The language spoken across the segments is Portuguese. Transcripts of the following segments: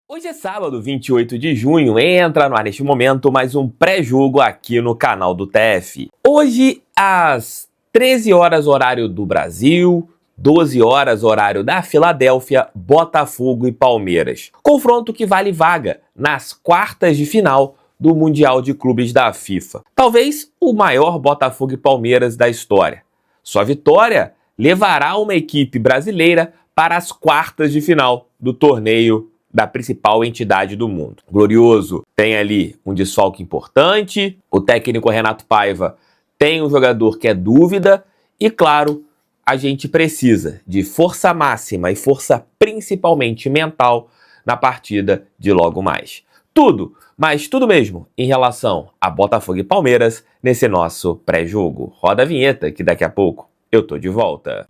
Hoje é sábado, 28 de junho, entra no ar neste momento mais um pré-jogo aqui no canal do TF. Hoje, às 13 horas horário do Brasil, 12 horas horário da Filadélfia, Botafogo e Palmeiras. Confronto que vale vaga nas quartas de final do Mundial de Clubes da FIFA. Talvez o maior Botafogo e Palmeiras da história. Sua vitória levará uma equipe brasileira para as quartas de final do torneio da principal entidade do mundo. Glorioso tem ali um desfalque importante, o técnico Renato Paiva tem um jogador que é dúvida e, claro, a gente precisa de força máxima e força principalmente mental na partida de logo mais. Tudo, mas tudo mesmo, em relação a Botafogo e Palmeiras nesse nosso pré-jogo. Roda a vinheta que daqui a pouco eu tô de volta.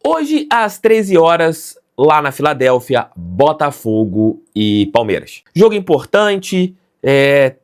Hoje, às 13 horas, lá na Filadélfia, Botafogo e Palmeiras. Jogo importante,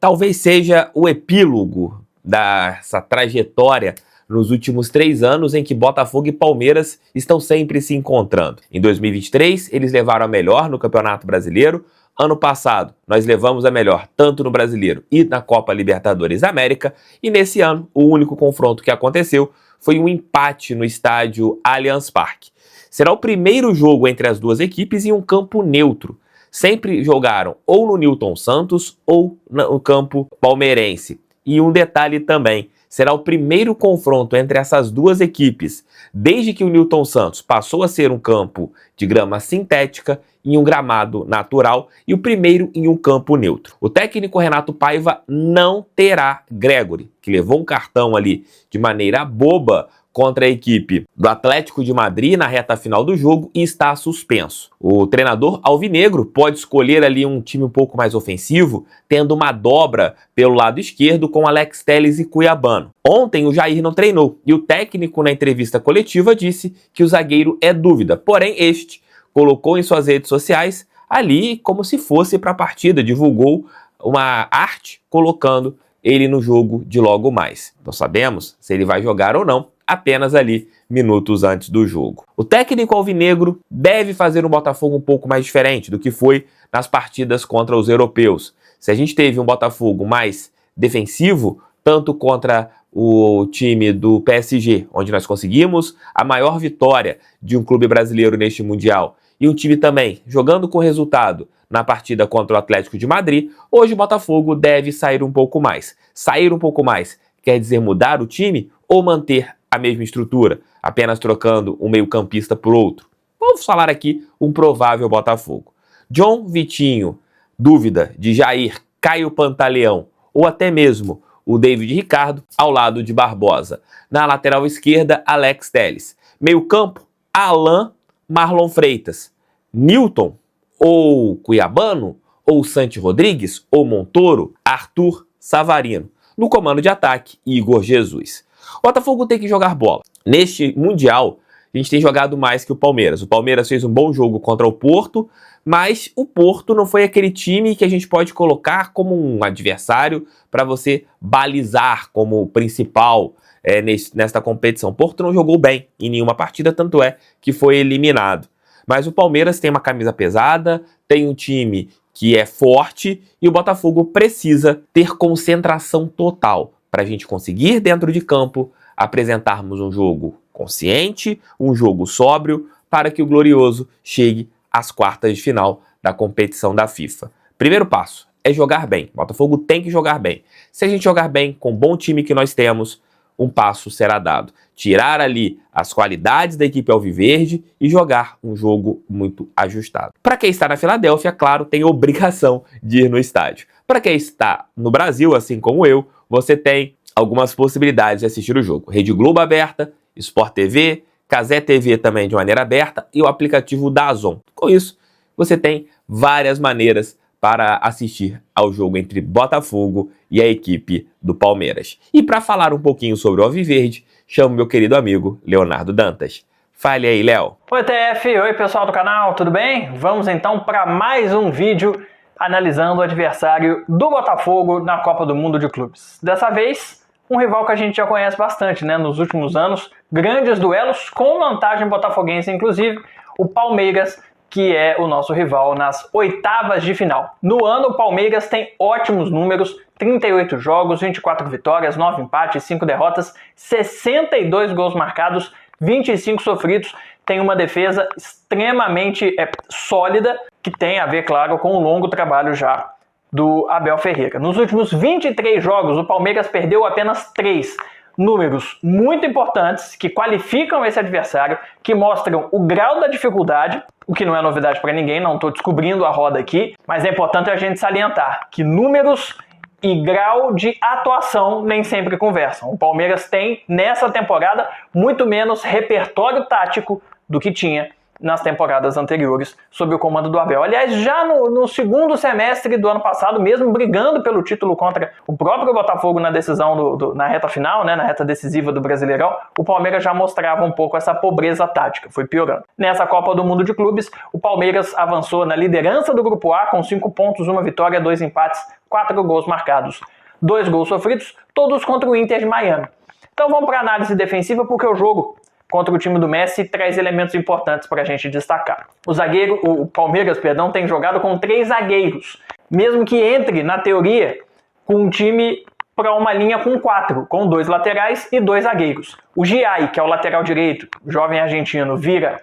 talvez seja o epílogo dessa trajetória nos últimos 3 anos em que Botafogo e Palmeiras estão sempre se encontrando. Em 2023, eles levaram a melhor no Campeonato Brasileiro. Ano passado, nós levamos a melhor tanto no Brasileiro e na Copa Libertadores da América. E nesse ano, o único confronto que aconteceu foi um empate no estádio Allianz Parque. Será o primeiro jogo entre as duas equipes em um campo neutro. Sempre jogaram ou no Newton Santos ou no campo palmeirense. E um detalhe também, será o primeiro confronto entre essas duas equipes desde que o Newton Santos passou a ser um campo de grama sintética em um gramado natural e o primeiro em um campo neutro. O técnico Renato Paiva não terá Gregore, que levou um cartão ali de maneira boba contra a equipe do Atlético de Madrid na reta final do jogo e está suspenso. O treinador alvinegro pode escolher ali um time um pouco mais ofensivo, tendo uma dobra pelo lado esquerdo com Alex Telles e Cuiabano. Ontem o Jair não treinou e o técnico na entrevista coletiva disse que o zagueiro é dúvida, porém este colocou em suas redes sociais ali como se fosse para a partida, divulgou uma arte colocando ele no jogo de logo mais. Não sabemos se ele vai jogar ou não, apenas ali minutos antes do jogo. O técnico alvinegro deve fazer um Botafogo um pouco mais diferente do que foi nas partidas contra os europeus. Se a gente teve um Botafogo mais defensivo, tanto contra o time do PSG, onde nós conseguimos a maior vitória de um clube brasileiro neste Mundial, e um time também jogando com resultado na partida contra o Atlético de Madrid, hoje o Botafogo deve sair um pouco mais. Sair um pouco mais quer dizer mudar o time ou manter a mesma estrutura, apenas trocando um meio-campista por outro? Vamos falar aqui um provável Botafogo. John, Vitinho, dúvida de Jair, Caio Pantaleão ou até mesmo o David Ricardo ao lado de Barbosa. Na lateral esquerda, Alex Telles. Meio-campo, Alan, Marlon Freitas. Newton ou Cuiabano ou Santi Rodrigues ou Montoro, Arthur Savarino. No comando de ataque, Igor Jesus. O Botafogo tem que jogar bola. Neste Mundial, a gente tem jogado mais que o Palmeiras. O Palmeiras fez um bom jogo contra o Porto, mas o Porto não foi aquele time que a gente pode colocar como um adversário para você balizar como principal nesta competição. O Porto não jogou bem em nenhuma partida, tanto é que foi eliminado. Mas o Palmeiras tem uma camisa pesada, tem um time que é forte e o Botafogo precisa ter concentração total para a gente conseguir, dentro de campo, apresentarmos um jogo consciente, um jogo sóbrio, para que o Glorioso chegue às quartas de final da competição da FIFA. Primeiro passo é jogar bem. O Botafogo tem que jogar bem. Se a gente jogar bem com o bom time que nós temos, um passo será dado. Tirar ali as qualidades da equipe alviverde e jogar um jogo muito ajustado. Para quem está na Filadélfia, claro, tem obrigação de ir no estádio. Para quem está no Brasil, assim como eu, você tem algumas possibilidades de assistir o jogo. Rede Globo aberta, Sport TV, Cazé TV também de maneira aberta e o aplicativo DAZN. Com isso, você tem várias maneiras para assistir ao jogo entre Botafogo e a equipe do Palmeiras. E para falar um pouquinho sobre o Alviverde, chamo meu querido amigo Leonardo Dantas. Fale aí, Léo. Oi, TF. Oi, pessoal do canal, tudo bem? Vamos então para mais um vídeo analisando o adversário do Botafogo na Copa do Mundo de Clubes. Dessa vez, um rival que a gente já conhece bastante, né? Nos últimos anos, grandes duelos com vantagem botafoguense, inclusive o Palmeiras, que é o nosso rival nas oitavas de final. No ano, o Palmeiras tem ótimos números, 38 jogos, 24 vitórias, 9 empates, 5 derrotas, 62 gols marcados, 25 sofridos, tem uma defesa extremamente sólida, que tem a ver, claro, com o longo trabalho já do Abel Ferreira. Nos últimos 23 jogos, o Palmeiras perdeu apenas 3. Números muito importantes que qualificam esse adversário, que mostram o grau da dificuldade, o que não é novidade para ninguém, não estou descobrindo a roda aqui, mas é importante a gente salientar que números e grau de atuação nem sempre conversam. O Palmeiras tem, nessa temporada, muito menos repertório tático do que tinha nas temporadas anteriores, sob o comando do Abel. Aliás, já no segundo semestre do ano passado, mesmo brigando pelo título contra o próprio Botafogo na decisão, na reta final, né, na reta decisiva do Brasileirão, o Palmeiras já mostrava um pouco essa pobreza tática, foi piorando. Nessa Copa do Mundo de Clubes, o Palmeiras avançou na liderança do Grupo A com 5 pontos, 1 vitória, 2 empates, 4 gols marcados, 2 gols sofridos, todos contra o Inter de Miami. Então vamos para a análise defensiva, porque o jogo contra o time do Messi traz elementos importantes para a gente destacar. O Palmeiras, tem jogado com 3 zagueiros, mesmo que entre, na teoria, com um time para uma linha com 4, com 2 laterais e 2 zagueiros. O Giai, que é o lateral direito, jovem argentino, vira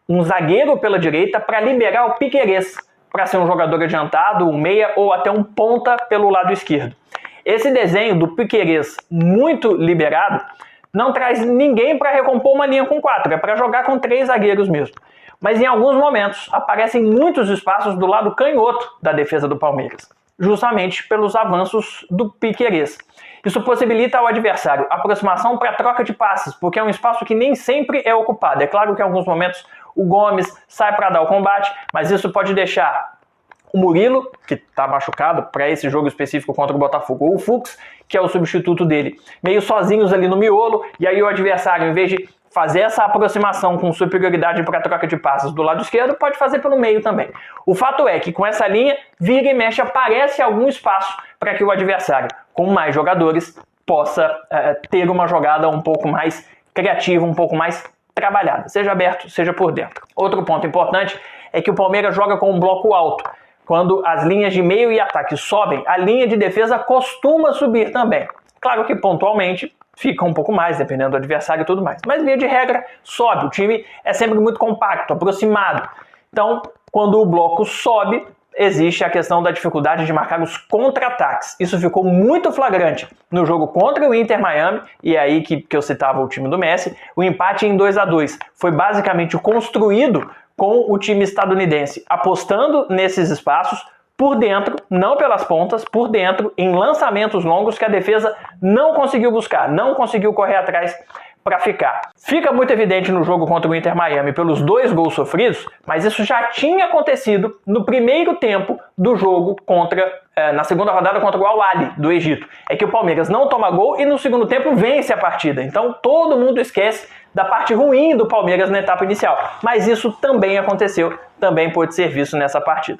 um zagueiro pela direita para liberar o Piquerez, para ser um jogador adiantado, um meia ou até um ponta pelo lado esquerdo. Esse desenho do Piquerez muito liberado não traz ninguém para recompor uma linha com 4, é para jogar com 3 zagueiros mesmo. Mas em alguns momentos aparecem muitos espaços do lado canhoto da defesa do Palmeiras, justamente pelos avanços do Piquerez. Isso possibilita ao adversário aproximação para troca de passes, porque é um espaço que nem sempre é ocupado. É claro que em alguns momentos o Gomes sai para dar o combate, mas isso pode deixar o Murilo, que está machucado para esse jogo específico contra o Botafogo, ou o Fux, que é o substituto dele, meio sozinhos ali no miolo, e aí o adversário, em vez de fazer essa aproximação com superioridade para troca de passes do lado esquerdo, pode fazer pelo meio também. O fato é que com essa linha, vira e mexe, aparece algum espaço para que o adversário, com mais jogadores, possa ter uma jogada um pouco mais criativa, um pouco mais trabalhada, seja aberto, seja por dentro. Outro ponto importante é que o Palmeiras joga com um bloco alto. Quando as linhas de meio e ataque sobem, a linha de defesa costuma subir também. Claro que pontualmente fica um pouco mais, dependendo do adversário e tudo mais. Mas via de regra, sobe. O time é sempre muito compacto, aproximado. Então, quando o bloco sobe, existe a questão da dificuldade de marcar os contra-ataques. Isso ficou muito flagrante no jogo contra o Inter Miami, e é aí que eu citava o time do Messi. O empate em 2-2 foi basicamente construído com o time estadunidense apostando nesses espaços por dentro, não pelas pontas, por dentro, em lançamentos longos que a defesa não conseguiu buscar, não conseguiu correr atrás para ficar. Fica muito evidente no jogo contra o Inter Miami pelos 2 gols sofridos, mas isso já tinha acontecido no primeiro tempo do jogo na segunda rodada contra o Al-Ahly do Egito. É que o Palmeiras não toma gol e no segundo tempo vence a partida. Então todo mundo esquece da parte ruim do Palmeiras na etapa inicial. Mas isso também aconteceu, também pôde ser visto nessa partida.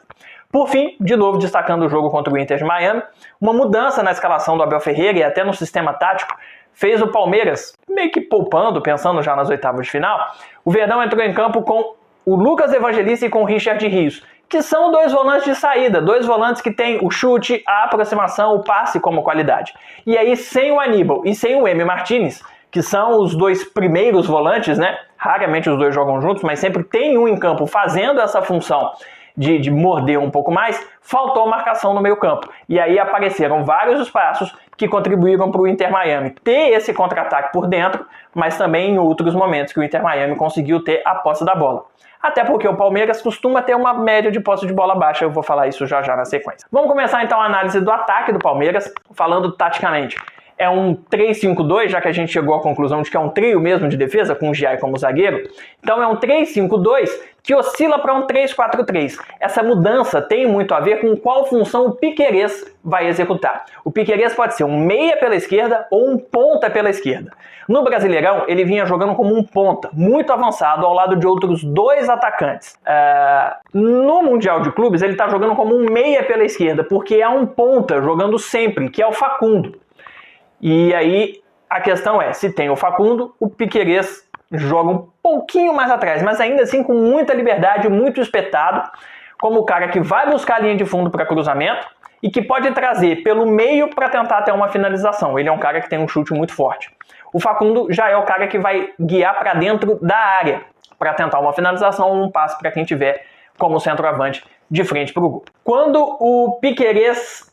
Por fim, de novo destacando o jogo contra o Inter de Miami, uma mudança na escalação do Abel Ferreira e até no sistema tático fez o Palmeiras, meio que poupando, pensando já nas oitavas de final. O Verdão entrou em campo com o Lucas Evangelista e com o Richard Rios, que são 2 volantes de saída, 2 volantes que têm o chute, a aproximação, o passe como qualidade. E aí, sem o Aníbal e sem o Emi Martinez, que são os 2 primeiros volantes, né? Raramente os 2 jogam juntos, mas sempre tem um em campo fazendo essa função de morder um pouco mais, faltou marcação no meio campo. E aí apareceram vários espaços que contribuíram para o Inter Miami ter esse contra-ataque por dentro, mas também em outros momentos que o Inter Miami conseguiu ter a posse da bola. Até porque o Palmeiras costuma ter uma média de posse de bola baixa, eu vou falar isso já na sequência. Vamos começar então a análise do ataque do Palmeiras, falando taticamente. É um 3-5-2, já que a gente chegou à conclusão de que é um trio mesmo de defesa, com o Giai como zagueiro. Então é um 3-5-2 que oscila para um 3-4-3. Essa mudança tem muito a ver com qual função o Piquerez vai executar. O Piquerez pode ser um meia pela esquerda ou um ponta pela esquerda. No Brasileirão, ele vinha jogando como um ponta, muito avançado, ao lado de outros 2 atacantes. No Mundial de Clubes, ele está jogando como um meia pela esquerda, porque é um ponta jogando sempre, que é o Facundo. E aí a questão é, se tem o Facundo, o Piquerez joga um pouquinho mais atrás, mas ainda assim com muita liberdade, muito espetado, como o cara que vai buscar a linha de fundo para cruzamento e que pode trazer pelo meio para tentar ter uma finalização. Ele é um cara que tem um chute muito forte. O Facundo já é o cara que vai guiar para dentro da área para tentar uma finalização ou um passe para quem tiver como centroavante de frente para o gol. Quando o Piquerez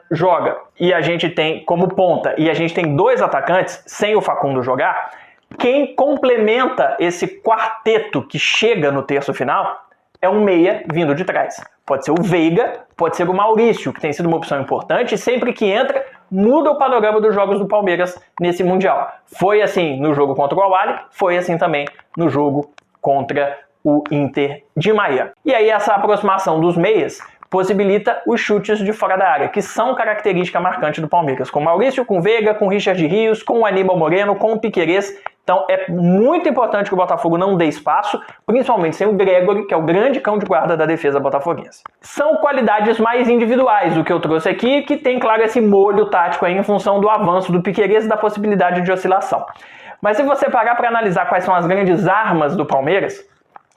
joga e a gente tem como ponta e a gente tem dois atacantes sem o Facundo jogar, quem complementa esse quarteto que chega no terço final é um meia vindo de trás. Pode ser o Veiga, pode ser o Maurício, que tem sido uma opção importante e sempre que entra muda o panorama dos jogos do Palmeiras nesse Mundial. Foi assim no jogo contra o Al-Ahly, foi assim também no jogo contra o Inter de Miami. E aí essa aproximação dos meias possibilita os chutes de fora da área, que são característica marcante do Palmeiras, com o Maurício, com o Veiga, com o Richard Rios, com o Aníbal Moreno, com o Piquerez. Então é muito importante que o Botafogo não dê espaço, principalmente sem o Gregori, que é o grande cão de guarda da defesa botafoguense. São qualidades mais individuais o que eu trouxe aqui, que tem, claro, esse molho tático aí em função do avanço do Piquerez e da possibilidade de oscilação. Mas se você parar para analisar quais são as grandes armas do Palmeiras,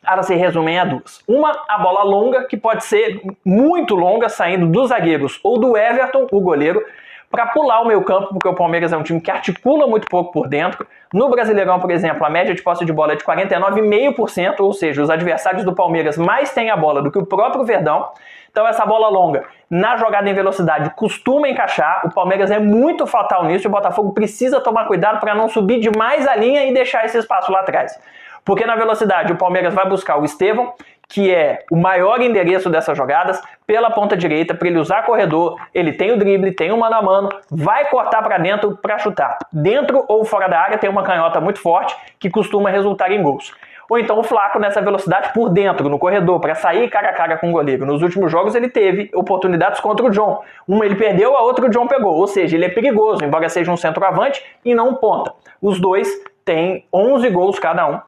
elas se resumem a duas. Uma, a bola longa, que pode ser muito longa, saindo dos zagueiros ou do Everton, o goleiro, para pular o meio campo, porque o Palmeiras é um time que articula muito pouco por dentro. No Brasileirão, por exemplo, a média de posse de bola é de 49,5%, ou seja, os adversários do Palmeiras mais têm a bola do que o próprio Verdão. Então essa bola longa, na jogada em velocidade, costuma encaixar. O Palmeiras é muito fatal nisso e o Botafogo precisa tomar cuidado para não subir demais a linha e deixar esse espaço lá atrás. Porque na velocidade o Palmeiras vai buscar o Estevão, que é o maior endereço dessas jogadas, pela ponta direita, para ele usar corredor, ele tem o drible, tem o mano a mano, vai cortar para dentro para chutar. Dentro ou fora da área tem uma canhota muito forte que costuma resultar em gols. Ou então o Flaco nessa velocidade por dentro, no corredor, para sair cara a cara com o goleiro. Nos últimos jogos ele teve oportunidades contra o John. Uma ele perdeu, a outra o John pegou. Ou seja, ele é perigoso, embora seja um centroavante e não um ponta. Os dois têm 11 gols cada um.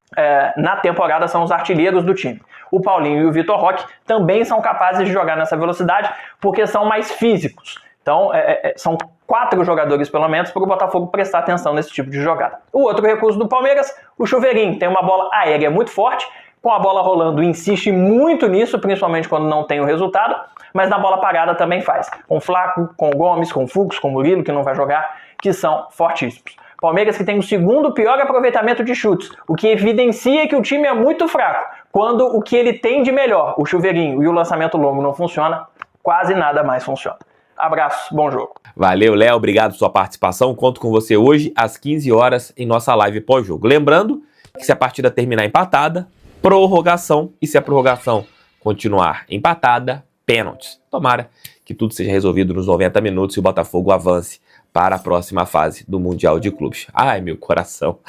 Na temporada são os artilheiros do time. O Paulinho e o Vitor Roque também são capazes de jogar nessa velocidade porque são mais físicos. Então, são 4 jogadores, pelo menos, para o Botafogo prestar atenção nesse tipo de jogada. O outro recurso do Palmeiras, o Chuveirinho, tem uma bola aérea muito forte, com a bola rolando insiste muito nisso, principalmente quando não tem o resultado, mas na bola parada também faz. Com o Flaco, com o Gomes, com o Fux, com o Murilo, que não vai jogar, que são fortíssimos. Palmeiras que tem o segundo pior aproveitamento de chutes, o que evidencia que o time é muito fraco, quando o que ele tem de melhor, o Chuveirinho e o lançamento longo não funciona, quase nada mais funciona. Abraço, bom jogo. Valeu, Léo, obrigado pela sua participação. Conto com você hoje às 15 horas em nossa live pós-jogo. Lembrando que se a partida terminar empatada, prorrogação, e se a prorrogação continuar empatada, pênaltis. Tomara que tudo seja resolvido nos 90 minutos e o Botafogo avance para a próxima fase do Mundial de Clubes. Ai, meu coração.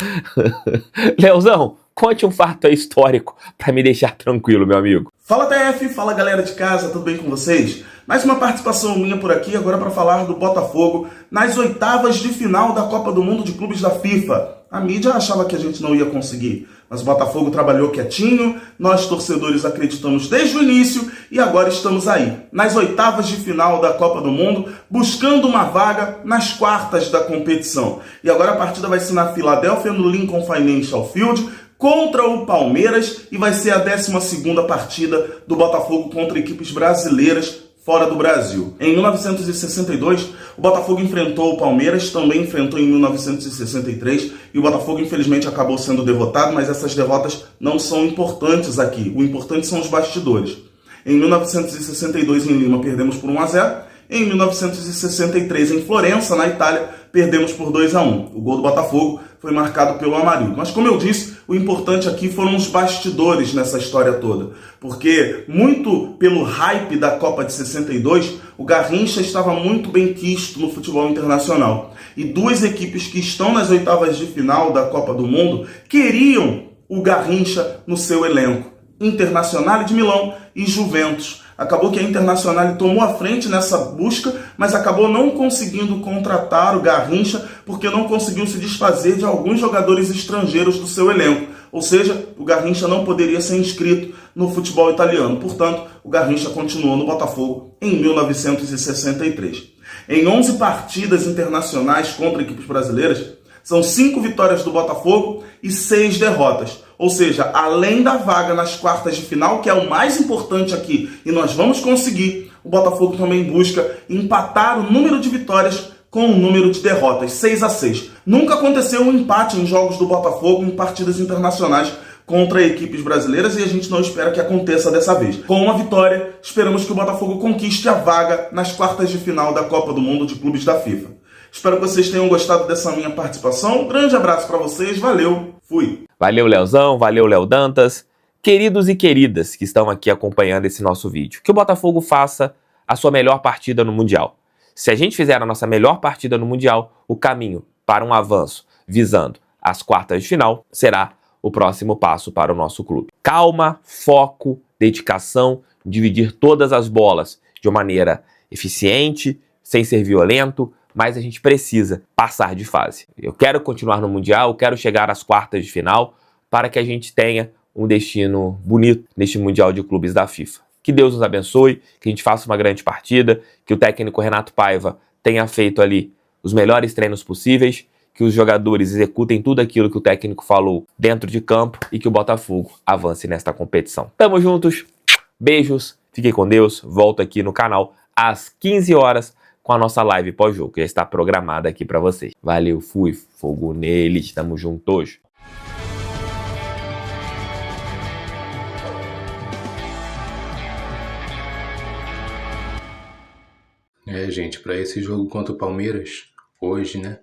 Leozão, conte um fato histórico para me deixar tranquilo, meu amigo. Fala TF, fala galera de casa, tudo bem com vocês? Mais uma participação minha por aqui, agora para falar do Botafogo nas oitavas de final da Copa do Mundo de Clubes da FIFA. A mídia achava que a gente não ia conseguir, mas o Botafogo trabalhou quietinho, nós torcedores acreditamos desde o início e agora estamos aí, nas oitavas de final da Copa do Mundo, buscando uma vaga nas quartas da competição. E agora a partida vai ser na Filadélfia, no Lincoln Financial Field, contra o Palmeiras, e vai ser a 12ª partida do Botafogo contra equipes brasileiras fora do Brasil. Em 1962, o Botafogo enfrentou o Palmeiras, também enfrentou em 1963, e o Botafogo infelizmente acabou sendo derrotado, mas essas derrotas não são importantes aqui. O importante são os bastidores. Em 1962, em Lima, perdemos por 1-0. Em 1963, em Florença, na Itália, perdemos por 2-1. O gol do Botafogo foi marcado pelo Amarildo. Mas como eu disse, o importante aqui foram os bastidores nessa história toda. Porque, muito pelo hype da Copa de 62, o Garrincha estava muito bem quisto no futebol internacional. E duas equipes que estão nas oitavas de final da Copa do Mundo queriam o Garrincha no seu elenco. Internazionale de Milão e Juventus. Acabou que a Internazionale tomou a frente nessa busca, mas acabou não conseguindo contratar o Garrincha porque não conseguiu se desfazer de alguns jogadores estrangeiros do seu elenco. Ou seja, o Garrincha não poderia ser inscrito no futebol italiano. Portanto, o Garrincha continuou no Botafogo em 1963. Em 11 partidas internacionais contra equipes brasileiras, são 5 vitórias do Botafogo e 6 derrotas. Ou seja, além da vaga nas quartas de final, que é o mais importante aqui, e nós vamos conseguir, o Botafogo também busca empatar o número de vitórias com o número de derrotas, 6-6. Nunca aconteceu um empate em jogos do Botafogo em partidas internacionais contra equipes brasileiras e a gente não espera que aconteça dessa vez. Com uma vitória, esperamos que o Botafogo conquiste a vaga nas quartas de final da Copa do Mundo de Clubes da FIFA. Espero que vocês tenham gostado dessa minha participação. Um grande abraço para vocês, valeu, fui! Valeu, Leozão, valeu, Léo Dantas. Queridos e queridas que estão aqui acompanhando esse nosso vídeo, que o Botafogo faça a sua melhor partida no Mundial. Se a gente fizer a nossa melhor partida no Mundial, o caminho para um avanço visando as quartas de final será o próximo passo para o nosso clube. Calma, foco, dedicação, dividir todas as bolas de uma maneira eficiente, sem ser violento, mas a gente precisa passar de fase. Eu quero continuar no Mundial, eu quero chegar às quartas de final para que a gente tenha um destino bonito neste Mundial de Clubes da FIFA. Que Deus nos abençoe, que a gente faça uma grande partida, que o técnico Renato Paiva tenha feito ali os melhores treinos possíveis, que os jogadores executem tudo aquilo que o técnico falou dentro de campo e que o Botafogo avance nesta competição. Tamo juntos, beijos, fiquem com Deus, volto aqui no canal às 15 horas com a nossa live pós-jogo, que já está programada aqui pra vocês. Valeu, fui, fogo neles, tamo juntos. Gente, para esse jogo contra o Palmeiras, hoje, né,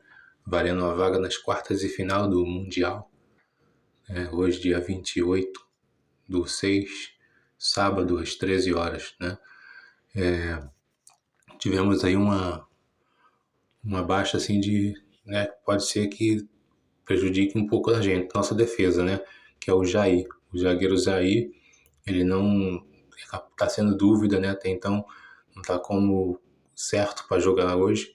valendo a vaga nas quartas de final do Mundial, hoje dia 28/6, sábado às 13 horas, né, tivemos aí uma baixa assim de, né, pode ser que prejudique um pouco a gente, nossa defesa, né, que é o Jair, o zagueiro Jair, ele não tá sendo dúvida, né, até então não tá como certo para jogar hoje,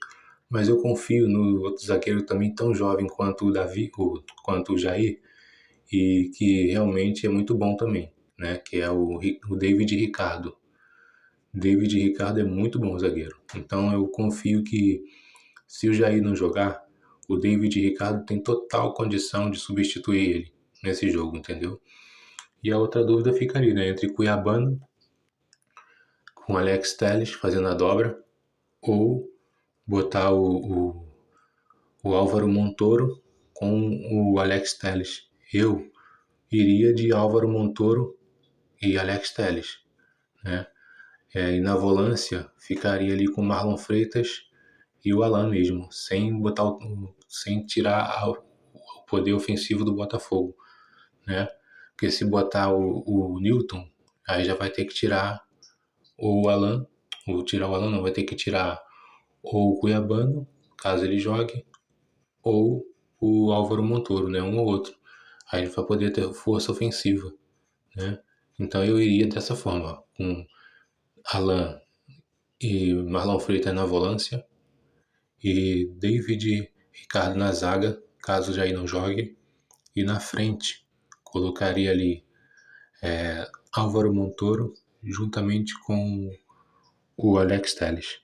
mas eu confio no outro zagueiro também tão jovem quanto o Davi, quanto o Jair, e que realmente é muito bom também, né, que é o David Ricardo. David Ricardo é muito bom zagueiro, então eu confio que se o Jair não jogar, o David Ricardo tem total condição de substituir ele nesse jogo, entendeu? E a outra dúvida ficaria, né, entre Cuiabano com Alex Telles fazendo a dobra, ou botar o Álvaro Montoro com o Alex Telles. Eu iria de Álvaro Montoro e Alex Telles, né? E na volância ficaria ali com Marlon Freitas e o Alan mesmo, sem tirar o poder ofensivo do Botafogo, né? Porque se botar o Newton, aí já vai ter que tirar o Alan, ou tirar o Alan não, vai ter que tirar ou o Cuiabano, caso ele jogue, ou o Álvaro Montoro, né? Um ou outro. Aí ele vai poder ter força ofensiva, né? Então eu iria dessa forma, com Alan e Marlon Freitas na volância, e David Ricardo na zaga, caso Jair não jogue, e na frente colocaria ali Álvaro Montoro juntamente com o Alex Telles.